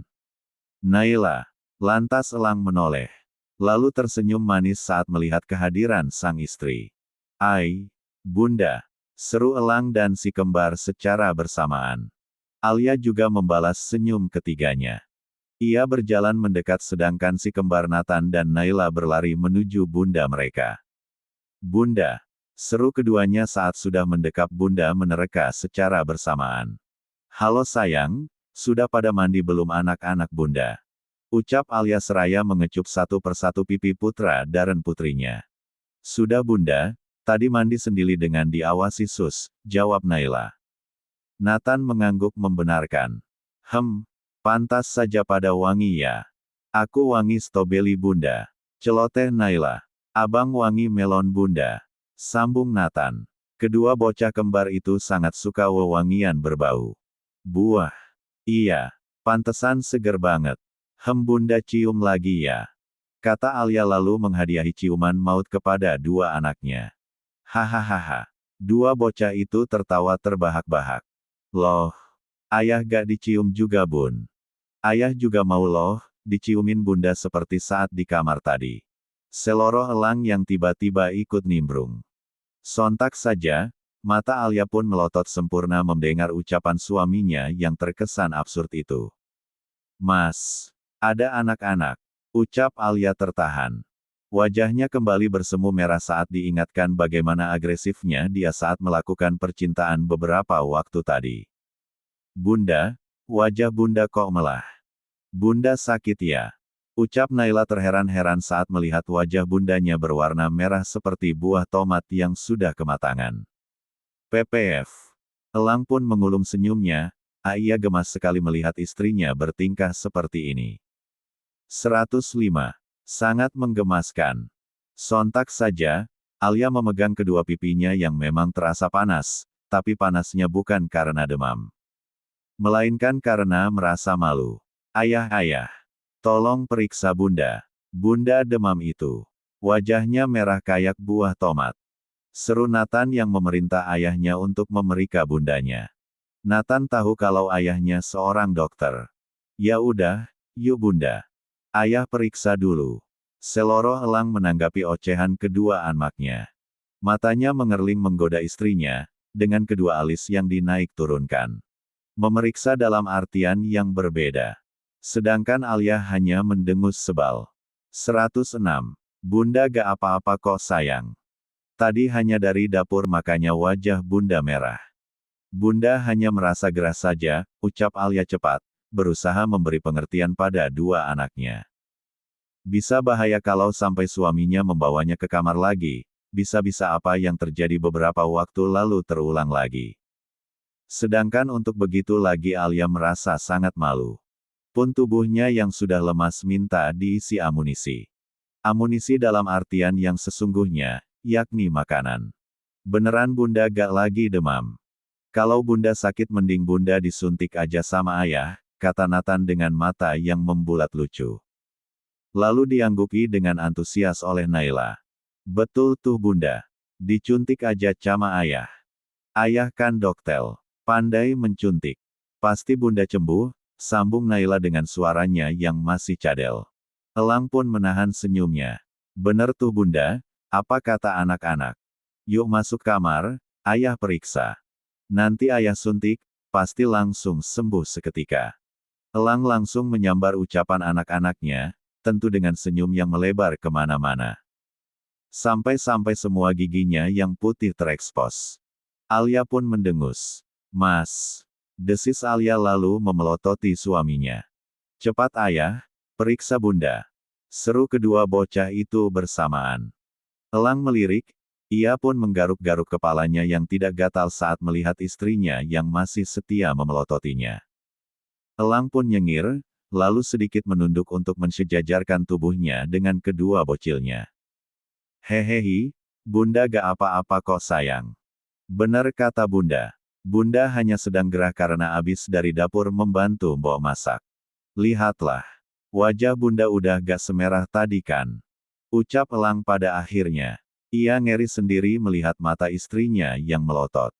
Naila. Lantas Elang menoleh. Lalu tersenyum manis saat melihat kehadiran sang istri. Ai, Bunda. Seru Elang dan si kembar secara bersamaan. Alia juga membalas senyum ketiganya. Ia berjalan mendekat sedangkan si kembar Nathan dan Naila berlari menuju bunda mereka. Bunda. Seru keduanya saat sudah mendekap bunda menerka secara bersamaan. Halo sayang, Sudah pada mandi belum anak-anak bunda? Ucap Alia seraya mengecup satu persatu pipi putra dan putrinya. Sudah bunda, tadi mandi sendiri dengan diawasi Sus, jawab Naila. Nathan mengangguk membenarkan. Pantas saja pada wangi ya. Aku wangi stroberi bunda. Celoteh Naila. Abang wangi melon bunda. Sambung Nathan. Kedua bocah kembar itu sangat suka wewangian berbau buah. Iya, pantesan seger banget. Bunda cium lagi ya. Kata Alia lalu menghadiahi ciuman maut kepada dua anaknya. Hahaha. Dua bocah itu tertawa terbahak-bahak. Loh, ayah gak dicium juga bun? Ayah juga mau loh, diciumin bunda seperti saat di kamar tadi. Seloroh elang yang tiba-tiba ikut nimbrung. Sontak saja, mata Alia pun melotot sempurna mendengar ucapan suaminya yang terkesan absurd itu. Mas, ada anak-anak, ucap Alia tertahan. Wajahnya kembali bersemu merah saat diingatkan bagaimana agresifnya dia saat melakukan percintaan beberapa waktu tadi. Bunda, wajah bunda kok melah. Bunda sakit ya? Ucap Naila terheran-heran saat melihat wajah bundanya berwarna merah seperti buah tomat yang sudah kematangan. PPF. Elang pun mengulum senyumnya, ia gemas sekali melihat istrinya bertingkah seperti ini. 105. Sangat menggemaskan. Sontak saja, Alia memegang kedua pipinya yang memang terasa panas, tapi panasnya bukan karena demam. Melainkan karena merasa malu. Ayah. Tolong periksa bunda. Bunda demam itu. Wajahnya merah kayak buah tomat. Seru Nathan yang memerintah ayahnya untuk memeriksa bundanya. Nathan tahu kalau ayahnya seorang dokter. Ya udah, yuk bunda. Ayah periksa dulu. Seloroh elang menanggapi ocehan kedua anaknya. Matanya mengerling menggoda istrinya, dengan kedua alis yang dinaik turunkan. Memeriksa dalam artian yang berbeda. Sedangkan Alia hanya mendengus sebal. 106. Bunda gak apa-apa kok sayang. Tadi hanya dari dapur makanya wajah bunda merah. Bunda hanya merasa gerah saja, ucap Alia cepat, berusaha memberi pengertian pada dua anaknya. Bisa bahaya kalau sampai suaminya membawanya ke kamar lagi, bisa-bisa apa yang terjadi beberapa waktu lalu terulang lagi. Sedangkan untuk begitu lagi Alia merasa sangat malu. Pun tubuhnya yang sudah lemas minta diisi amunisi. Amunisi dalam artian yang sesungguhnya, yakni makanan. Beneran bunda gak lagi demam. Kalau bunda sakit mending bunda disuntik aja sama ayah, kata Nathan dengan mata yang membulat lucu. Lalu dianggupi dengan antusias oleh Naila. Betul tuh bunda. Dicuntik aja sama ayah. Ayah kan dokter. Pandai mencuntik. Pasti bunda cembuh, sambung Naila dengan suaranya yang masih cadel. Elang pun menahan senyumnya. Bener tuh bunda, apa kata anak-anak? Yuk masuk kamar, ayah periksa. Nanti ayah suntik, pasti langsung sembuh seketika. Elang langsung menyambar ucapan anak-anaknya, tentu dengan senyum yang melebar kemana-mana. Sampai-sampai semua giginya yang putih terekspos. Alia pun mendengus. Mas. Desis Alia lalu memelototi suaminya. Cepat ayah, periksa bunda. Seru kedua bocah itu bersamaan. Elang melirik, ia pun menggaruk-garuk kepalanya yang tidak gatal saat melihat istrinya yang masih setia memelototinya. Elang pun nyengir, lalu sedikit menunduk untuk mensejajarkan tubuhnya dengan kedua bocilnya. Hehehi, bunda gak apa-apa kok sayang. Bener kata bunda. Bunda hanya sedang gerah karena habis dari dapur membantu mbok masak. Lihatlah. Wajah bunda udah gak semerah tadi kan. Ucap elang pada akhirnya. Ia ngeri sendiri melihat mata istrinya yang melotot.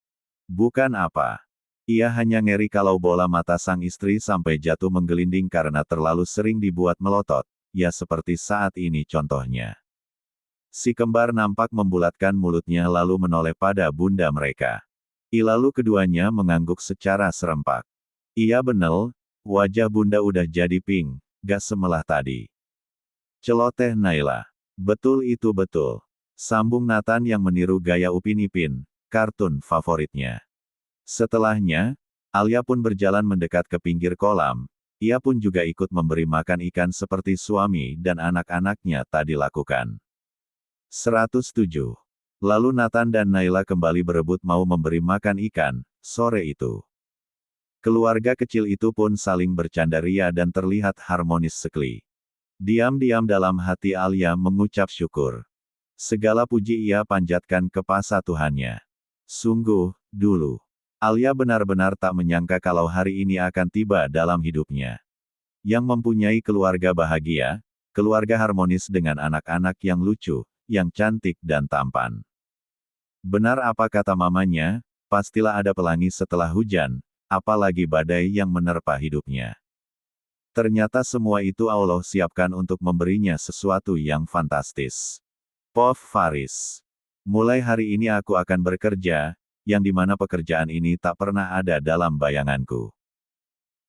Bukan apa. Ia hanya ngeri kalau bola mata sang istri sampai jatuh menggelinding karena terlalu sering dibuat melotot, ya seperti saat ini contohnya. Si kembar nampak membulatkan mulutnya lalu menoleh pada bunda mereka. Lalu keduanya mengangguk secara serempak. Iya bener, wajah bunda udah jadi pink, gak semelah tadi. Celoteh Naila. Betul itu betul. Sambung Nathan yang meniru gaya Upin Ipin, kartun favoritnya. Setelahnya, Alia pun berjalan mendekat ke pinggir kolam. Ia pun juga ikut memberi makan ikan seperti suami dan anak-anaknya tadi lakukan. 107. Lalu Nathan dan Naila kembali berebut mau memberi makan ikan, sore itu. Keluarga kecil itu pun saling bercanda ria dan terlihat harmonis sekali. Diam-diam dalam hati Alia mengucap syukur. Segala puji ia panjatkan kepada Tuhannya. Sungguh, dulu. Alia benar-benar tak menyangka kalau hari ini akan tiba dalam hidupnya. Yang mempunyai keluarga bahagia, keluarga harmonis dengan anak-anak yang lucu, yang cantik dan tampan. Benar apa kata mamanya, pastilah ada pelangi setelah hujan, apalagi badai yang menerpa hidupnya. Ternyata semua itu Allah siapkan untuk memberinya sesuatu yang fantastis. Pov Faris. Mulai hari ini aku akan bekerja, yang dimana pekerjaan ini tak pernah ada dalam bayanganku.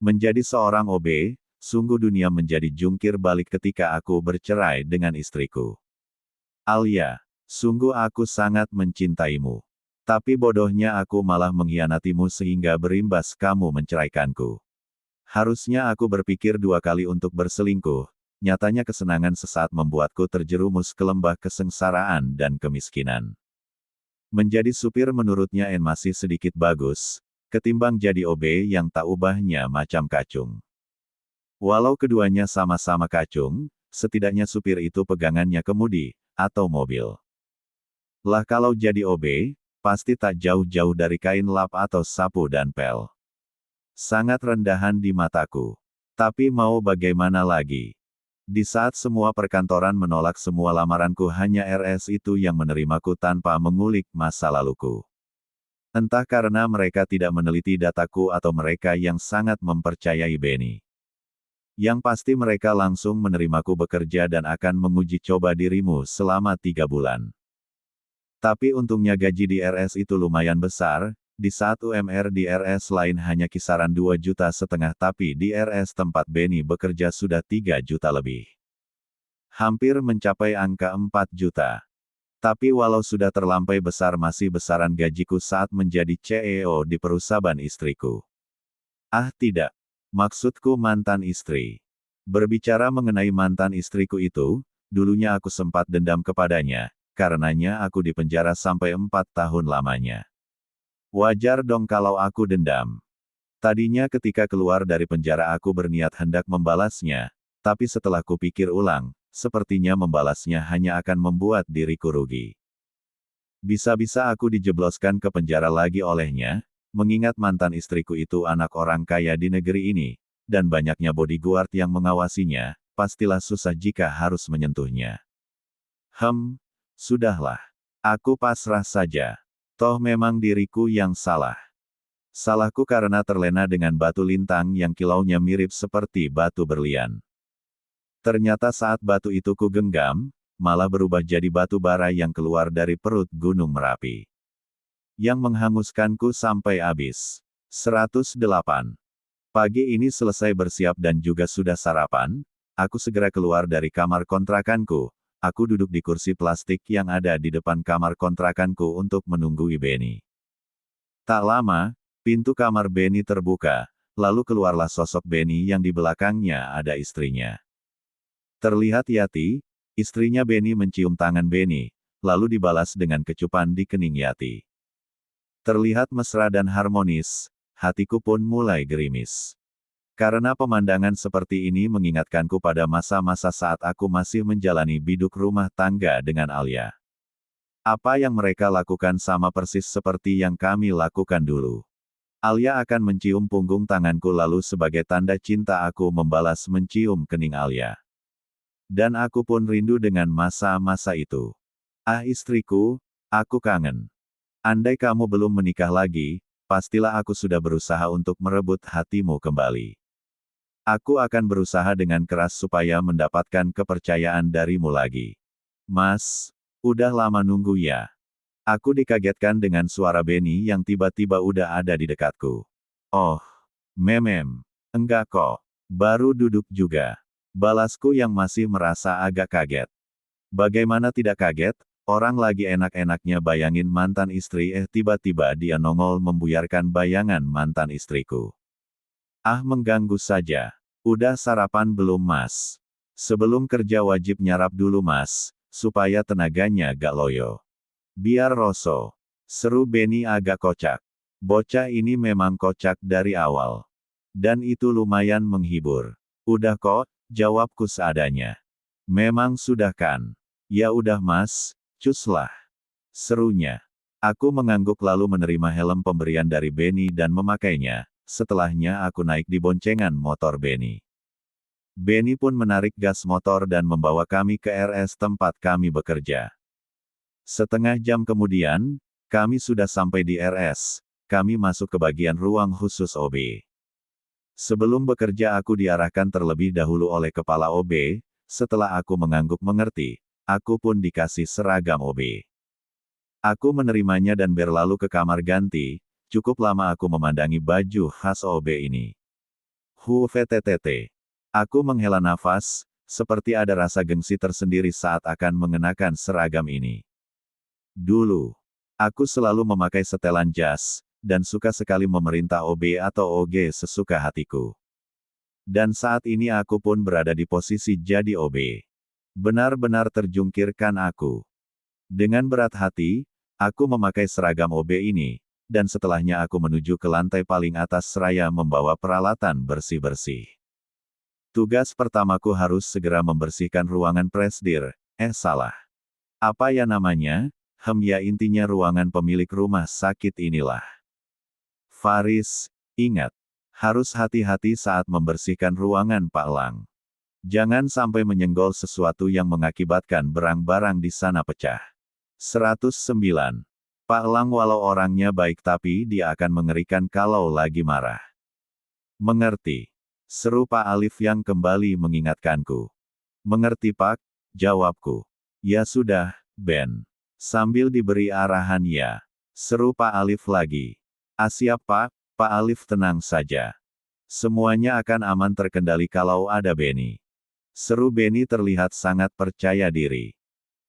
Menjadi seorang OB, sungguh dunia menjadi jungkir balik ketika aku bercerai dengan istriku. Alia, sungguh aku sangat mencintaimu. Tapi bodohnya aku malah mengkhianatimu sehingga berimbas kamu menceraikanku. Harusnya aku berpikir dua kali untuk berselingkuh. Nyatanya kesenangan sesaat membuatku terjerumus ke lembah kesengsaraan dan kemiskinan. Menjadi supir menurutnya masih sedikit bagus, ketimbang jadi OB yang tak ubahnya macam kacung. Walau keduanya sama-sama kacung, setidaknya supir itu pegangannya kemudi, atau mobil. Lah kalau jadi OB, pasti tak jauh-jauh dari kain lap atau sapu dan pel. Sangat rendahan di mataku. Tapi mau bagaimana lagi? Di saat semua perkantoran menolak semua lamaranku, hanya RS itu yang menerimaku tanpa mengulik masa laluku. Entah karena mereka tidak meneliti dataku atau mereka yang sangat mempercayai Benny. Yang pasti mereka langsung menerimaku bekerja dan akan menguji coba dirimu selama 3 bulan. Tapi untungnya gaji di RS itu lumayan besar, di saat UMR di RS lain hanya kisaran 2,5 juta tapi di RS tempat Benny bekerja sudah 3 juta lebih. Hampir mencapai angka 4 juta. Tapi walau sudah terlampau besar masih besaran gajiku saat menjadi CEO di perusahaan istriku. Ah tidak. Maksudku mantan istri. Berbicara mengenai mantan istriku itu, dulunya aku sempat dendam kepadanya, karenanya aku dipenjara sampai 4 tahun lamanya. Wajar dong kalau aku dendam. Tadinya ketika keluar dari penjara aku berniat hendak membalasnya, tapi setelah kupikir ulang, sepertinya membalasnya hanya akan membuat diriku rugi. Bisa-bisa aku dijebloskan ke penjara lagi olehnya, mengingat mantan istriku itu anak orang kaya di negeri ini, dan banyaknya bodyguard yang mengawasinya, pastilah susah jika harus menyentuhnya. Sudahlah. Aku pasrah saja. Toh memang diriku yang salah. Salahku karena terlena dengan batu lintang yang kilaunya mirip seperti batu berlian. Ternyata saat batu itu ku genggam, malah berubah jadi batu bara yang keluar dari perut Gunung Merapi. Yang menghanguskanku sampai habis. 108. Pagi ini selesai bersiap dan juga sudah sarapan, aku segera keluar dari kamar kontrakanku. Aku duduk di kursi plastik yang ada di depan kamar kontrakanku untuk menunggu Benny. Tak lama, pintu kamar Benny terbuka, lalu keluarlah sosok Benny yang di belakangnya ada istrinya. Terlihat Yati, istrinya Benny mencium tangan Benny, lalu dibalas dengan kecupan di kening Yati. Terlihat mesra dan harmonis, hatiku pun mulai gerimis. Karena pemandangan seperti ini mengingatkanku pada masa-masa saat aku masih menjalani biduk rumah tangga dengan Alia. Apa yang mereka lakukan sama persis seperti yang kami lakukan dulu. Alia akan mencium punggung tanganku lalu sebagai tanda cinta aku membalas mencium kening Alia. Dan aku pun rindu dengan masa-masa itu. Ah istriku, aku kangen. Andai kamu belum menikah lagi, pastilah aku sudah berusaha untuk merebut hatimu kembali. Aku akan berusaha dengan keras supaya mendapatkan kepercayaan darimu lagi. Mas, udah lama nunggu ya. Aku dikagetkan dengan suara Benny yang tiba-tiba udah ada di dekatku. Oh, memem. Enggak kok. Baru duduk juga. Balasku yang masih merasa agak kaget. Bagaimana tidak kaget? Orang lagi enak-enaknya bayangin mantan istri tiba-tiba dia nongol membuyarkan bayangan mantan istriku. Ah mengganggu saja. Udah sarapan belum mas? Sebelum kerja wajib nyarap dulu mas, supaya tenaganya gak loyo. Biar roso. Seru Benny agak kocak. Bocah ini memang kocak dari awal. Dan itu lumayan menghibur. Udah kok, jawabku seadanya. Memang sudah kan? Ya udah mas, cuslah. Serunya. Aku mengangguk lalu menerima helm pemberian dari Benny dan memakainya. Setelahnya aku naik di boncengan motor Benny. Benny pun menarik gas motor dan membawa kami ke RS tempat kami bekerja. Setengah jam kemudian, kami sudah sampai di RS. Kami masuk ke bagian ruang khusus OB. Sebelum bekerja aku diarahkan terlebih dahulu oleh kepala OB, setelah aku mengangguk mengerti, aku pun dikasih seragam OB. Aku menerimanya dan berlalu ke kamar ganti, cukup lama aku memandangi baju khas OB ini. VTTT. Aku menghela nafas, seperti ada rasa gengsi tersendiri saat akan mengenakan seragam ini. Dulu, aku selalu memakai setelan jas, dan suka sekali memerintah OB atau OG sesuka hatiku. Dan saat ini aku pun berada di posisi jadi OB. Benar-benar terjungkirkan aku. Dengan berat hati, aku memakai seragam OB ini, dan setelahnya aku menuju ke lantai paling atas seraya membawa peralatan bersih-bersih. Tugas pertamaku harus segera membersihkan ruangan presdir. Salah. Apa ya namanya? Ya intinya ruangan pemilik rumah sakit inilah. Faris, ingat. Harus hati-hati saat membersihkan ruangan Pak Lang. Jangan sampai menyenggol sesuatu yang mengakibatkan barang-barang di sana pecah. 109. Pak Lang walau orangnya baik tapi dia akan mengerikan kalau lagi marah. Mengerti. Seru Pak Alif yang kembali mengingatkanku. Mengerti Pak, jawabku. Ya sudah, Ben. Sambil diberi arahan ya. Seru Pak Alif lagi. Siap Pak, Pak Alif tenang saja. Semuanya akan aman terkendali kalau ada Benny. Seru Benny terlihat sangat percaya diri.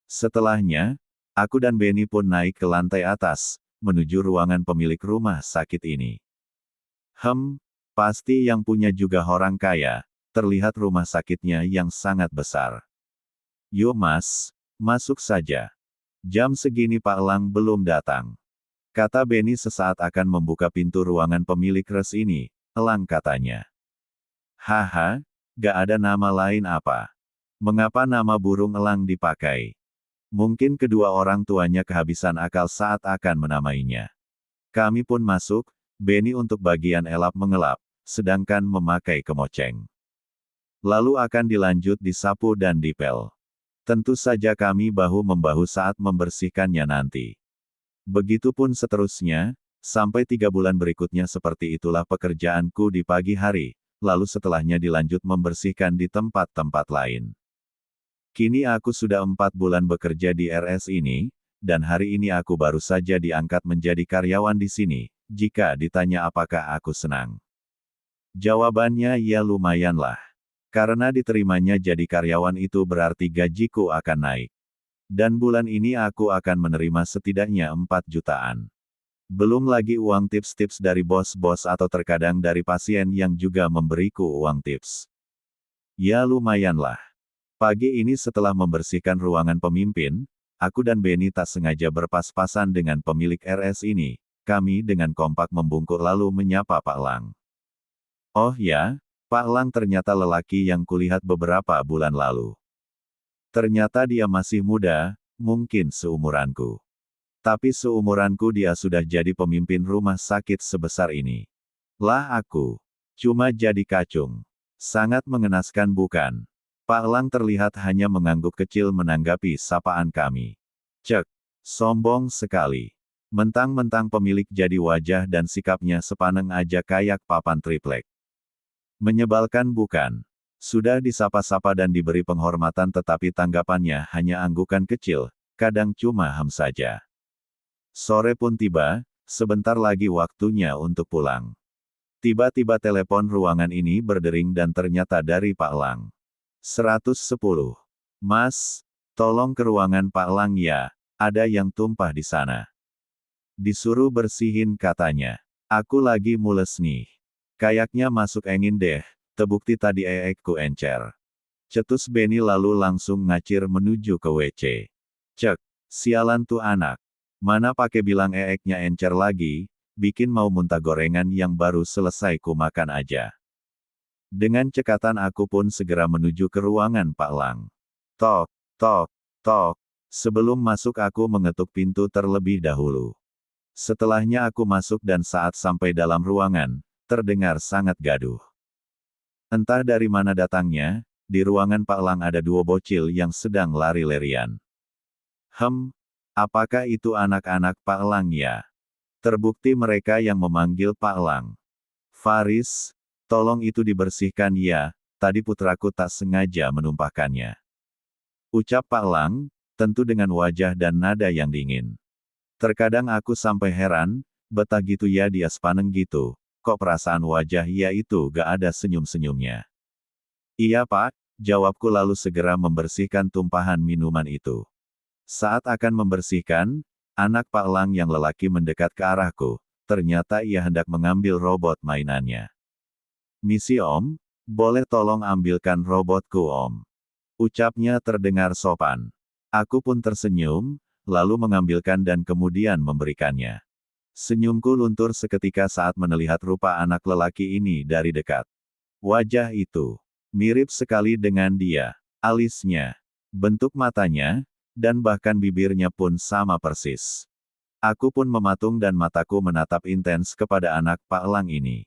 Setelahnya, aku dan Benny pun naik ke lantai atas, menuju ruangan pemilik rumah sakit ini. Pasti yang punya juga orang kaya, terlihat rumah sakitnya yang sangat besar. Yuk mas, masuk saja. Jam segini Pak Lang belum datang. Kata Benny sesaat akan membuka pintu ruangan pemilik res ini, elang katanya. Haha, gak ada nama lain apa? Mengapa nama burung elang dipakai? Mungkin kedua orang tuanya kehabisan akal saat akan menamainya. Kami pun masuk, Benny untuk bagian elap mengelap, sedangkan memakai kemoceng. Lalu akan dilanjut disapu dan dipel. Tentu saja kami bahu-membahu saat membersihkannya nanti. Begitupun seterusnya, sampai 3 bulan berikutnya seperti itulah pekerjaanku di pagi hari, lalu setelahnya dilanjut membersihkan di tempat-tempat lain. Kini aku sudah 4 bulan bekerja di RS ini, dan hari ini aku baru saja diangkat menjadi karyawan di sini, jika ditanya apakah aku senang. Jawabannya ya lumayanlah. Karena diterimanya jadi karyawan itu berarti gajiku akan naik. Dan bulan ini aku akan menerima setidaknya 4 jutaan. Belum lagi uang tips-tips dari bos-bos atau terkadang dari pasien yang juga memberiku uang tips. Ya lumayanlah. Pagi ini setelah membersihkan ruangan pemimpin, aku dan Benny tak sengaja berpas-pasan dengan pemilik RS ini. Kami dengan kompak membungkuk lalu menyapa Pak Lang. Oh ya, Pak Lang ternyata lelaki yang kulihat beberapa bulan lalu. Ternyata dia masih muda, mungkin seumuranku. Tapi seumuranku dia sudah jadi pemimpin rumah sakit sebesar ini. Lah aku. Cuma jadi kacung. Sangat mengenaskan bukan? Pak Lang terlihat hanya mengangguk kecil menanggapi sapaan kami. Cek. Sombong sekali. Mentang-mentang pemilik jadi wajah dan sikapnya sepaneng aja kayak papan triplek. Menyebalkan bukan? Sudah disapa-sapa dan diberi penghormatan tetapi tanggapannya hanya anggukan kecil, kadang cuma saja. Sore pun tiba, sebentar lagi waktunya untuk pulang. Tiba-tiba telepon ruangan ini berdering dan ternyata dari Pak Lang. 110. Mas, tolong ke ruangan Pak Lang ya. Ada yang tumpah di sana. Disuruh bersihin katanya. Aku lagi mules nih. Kayaknya masuk angin deh, tebukti tadi eekku encer. Cetus Benny lalu langsung ngacir menuju ke WC. Cek, sialan tuh anak. Mana pakai bilang eeknya encer lagi, bikin mau muntah gorengan yang baru selesai ku makan aja. Dengan cekatan aku pun segera menuju ke ruangan Pak Lang. Tok, tok, tok. Sebelum masuk aku mengetuk pintu terlebih dahulu. Setelahnya aku masuk dan saat sampai dalam ruangan, terdengar sangat gaduh. Entah dari mana datangnya, di ruangan Pak Lang ada dua bocil yang sedang lari-larian. Apakah itu anak-anak Pak Lang ya? Terbukti mereka yang memanggil Pak Lang. Faris, tolong itu dibersihkan ya, tadi putraku tak sengaja menumpahkannya. Ucap Pak Lang, tentu dengan wajah dan nada yang dingin. Terkadang aku sampai heran, betah gitu ya dia sepaneng gitu, kok perasaan wajah ia itu gak ada senyum-senyumnya. Iya Pak, jawabku lalu segera membersihkan tumpahan minuman itu. Saat akan membersihkan, anak Pak Lang yang lelaki mendekat ke arahku, ternyata ia hendak mengambil robot mainannya. Misi Om, boleh tolong ambilkan robotku Om. Ucapnya terdengar sopan. Aku pun tersenyum, lalu mengambilkan dan kemudian memberikannya. Senyumku luntur seketika saat melihat rupa anak lelaki ini dari dekat. Wajah itu mirip sekali dengan dia. Alisnya, bentuk matanya, dan bahkan bibirnya pun sama persis. Aku pun mematung dan mataku menatap intens kepada anak Pak Lang ini.